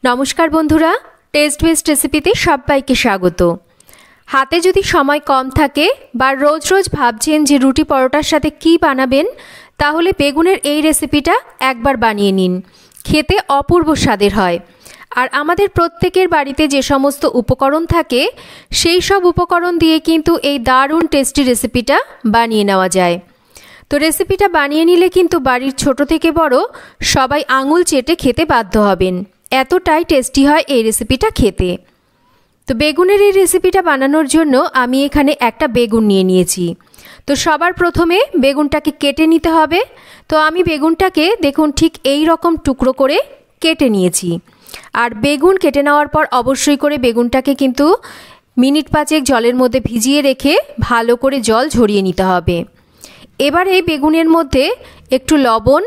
नमस्कार बंधुरा test best रेसिपिते सबाइके स्वागत। हाथे यदि समय कम थाके बा रोज रोज भाबछेन जे रुटी परोटार साथे कि बानाबेन ताहले बेगुनेर एई रेसिपिटा एकबार बानिये निन, खेते अपूर्व स्वादेर हय। और आमादेर प्रत्येकेर बाड़ीते जे समस्त उपकरण थाके सेई सब उपकरण दिये किन्तु एई दारुण टेस्टी रेसिपिटा बानिये नेওয়া যায়। तो रेसिपिटा बानिये निले किन्तु बाड़ीर छोटो थेके बड़ो सबाई आंगुल चेटे खेते बाध्य हबेन, एतटाई टेस्टी हय এই রেসিপিটা খেতে। তো বেগুনের এই রেসিপিটা বানানোর জন্য আমি এখানে একটা বেগুন নিয়ে নিয়েছি। তো সবার প্রথমে বেগুনটাকে কেটে নিতে হবে। তো আমি বেগুনটাকে দেখুন ঠিক এই রকম টুকরো করে কেটে নিয়েছি। আর বেগুন কেটে নেওয়ার পর অবশ্যই করে বেগুনটাকে কিন্তু মিনিট 5 জলের মধ্যে ভিজিয়ে রেখে ভালো করে জল ঝরিয়ে নিতে হবে। এবার এই বেগুনের মধ্যে একটু লবণ,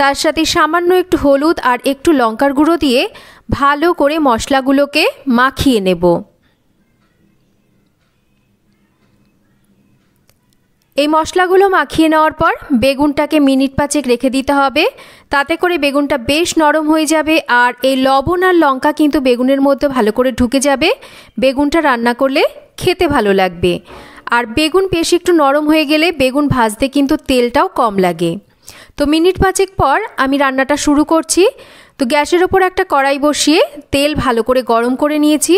তার সাথে সামান্য একটু হলুদ আর একটু লঙ্কার গুঁড়ো দিয়ে ভালো করে মশলাগুলোকে মাখিয়ে নেব। এই মশলাগুলো মাখিয়ে নেওয়ার পর বেগুনটাকে মিনিট 5 রেখে দিতে হবে, তাতে করে বেগুনটা বেশ নরম হয়ে যাবে। আর এই লবণ আর লঙ্কা কিন্তু বেগুনের মধ্যে ভালো করে ঢুকে যাবে, বেগুনটা রান্না করলে খেতে ভালো লাগবে। আর বেগুন বেশ একটু নরম হয়ে গেলে বেগুন ভাজতে কিন্তু তেলটাও কম লাগে। তো মিনিট 5 পর আমি রান্নাটা শুরু করছি। তো গ্যাসের ওপর একটা কড়াই বসিয়ে তেল ভালো করে গরম করে নিয়েছি।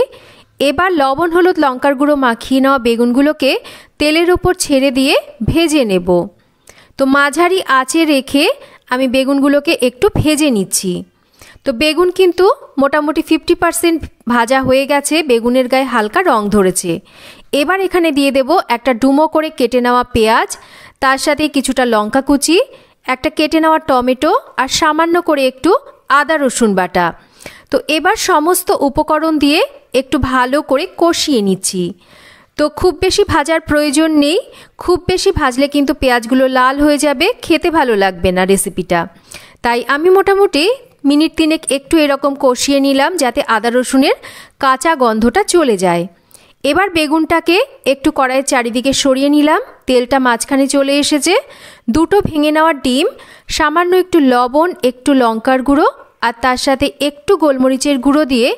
এবার লবণ হলুদ লঙ্কার গুঁড়ো মাখিয়ে নেওয়া বেগুনগুলোকে তেলের ওপর ছেড়ে দিয়ে ভেজে নেব। তো মাঝারি আঁচে রেখে আমি বেগুনগুলোকে একটু ভেজে নিচ্ছি। তো বেগুন কিন্তু মোটামুটি 50% ভাজা হয়ে গেছে, বেগুনের গায়ে হালকা রং ধরেছে। এবার এখানে দিয়ে দেব একটা ডুমো করে কেটে নেওয়া পেঁয়াজ, তার সাথে কিছুটা লঙ্কা কুচি, একটা কেটে নেওয়া টমেটো আর সামান্য করে একটু আদা রসুন বাটা। তো এবার সমস্ত উপকরণ দিয়ে একটু ভালো করে কষিয়ে নিচ্ছি। তো খুব বেশি ভাজার প্রয়োজন নেই, খুব বেশি ভাজলে কিন্তু পেঁয়াজগুলো লাল হয়ে যাবে, খেতে ভালো লাগবে না রেসিপিটা। তাই আমি মোটামুটি মিনিট 3 একটু এরকম কষিয়ে নিলাম যাতে আদা রসুনের কাঁচা গন্ধটা চলে যায়। এবার বেগুনটাকে একটু কড়াইয়ের চারিদিকে সরিয়ে নিলাম, তেলটা মাঝখানে চলে এসেছে। দুটো ভেঙে নেওয়া ডিম, সামান্য একটু লবণ, একটু লঙ্কার গুঁড়ো আর তার সাথে একটু গোলমরিচের গুঁড়ো দিয়ে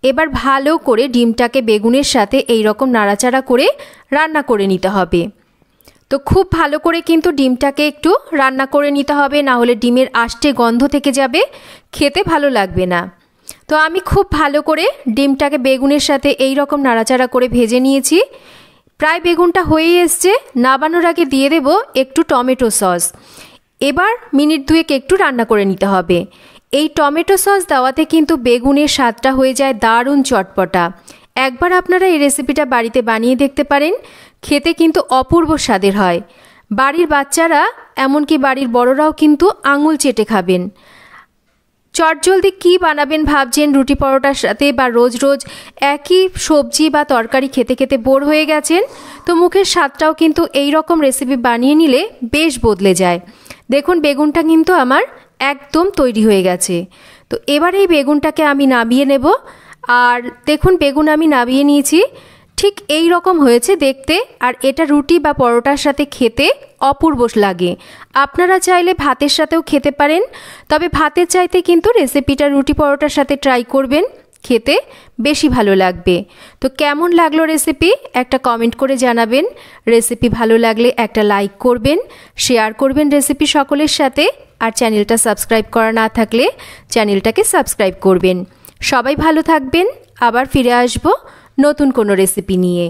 এবার ভালো করে ডিমটাকে বেগুনের সাথে এই রকম নাড়াচাড়া করে রান্না করে নিতে হবে। তো খুব ভালো করে কিন্তু ডিমটাকে একটু রান্না করে নিতে হবে, না হলে ডিমের আষ্টে গন্ধ থেকে যাবে, খেতে ভালো লাগবে না। তো আমি খুব ভালো করে ডিমটাকে বেগুনের সাথে এই রকম নাড়াচাড়া করে ভেজে নিয়েছি। প্রায় বেগুনটা হয়ে এসছে, নাবানোর আগে দিয়ে দেব একটু টমেটো সস। এবার মিনিট 2 একটু রান্না করে নিতে হবে। এই টমেটো সস দেওয়াতে কিন্তু বেগুনের স্বাদটা হয়ে যায় দারুণ চটপটা। একবার আপনারা এই রেসিপিটা বাড়িতে বানিয়ে দেখতে পারেন, খেতে কিন্তু অপূর্ব স্বাদের হয়। বাড়ির বাচ্চারা এমনকি বাড়ির বড়রাও কিন্তু আঙুল চেটে খাবেন। চটজলদি কি বানাবেন ভাবছেন রুটি পরোটার সাথে, বা রোজ রোজ একই সবজি বা তরকারি খেতে খেতে বোর হয়ে গেছেন, তো মুখের স্বাদটাও কিন্তু এই রকম রেসিপি বানিয়ে নিলে বেশ বদলে যায়। দেখুন বেগুনটা কিন্তু আমার একদম তৈরি হয়ে গেছে। তো এবার এই বেগুনটাকে আমি নামিয়ে নেব। আর দেখুন বেগুন আমি নামিয়ে নিয়েছি, ঠিক এই রকম হয়েছে দেখতে। আর এটা রুটি বা পরোটার সাথে খেতে অপূর্ব লাগে। আপনারা চাইলে ভাতের সাথেও খেতে পারেন, তবে ভাতের চাইতে কিন্তু রেসিপিটা রুটি পরোটার সাথে ট্রাই করবেন, খেতে বেশি ভালো লাগবে। তো কেমন লাগলো রেসিপি একটা কমেন্ট করে জানাবেন। রেসিপি ভালো লাগলে একটা লাইক করবেন, শেয়ার করবেন রেসিপি সকলের সাথে। আর চ্যানেলটা সাবস্ক্রাইব করা না থাকলে চ্যানেলটাকে সাবস্ক্রাইব করবেন। সবাই ভালো থাকবেন, আবার ফিরে আসবো নতুন কোনো রেসিপি নিয়ে।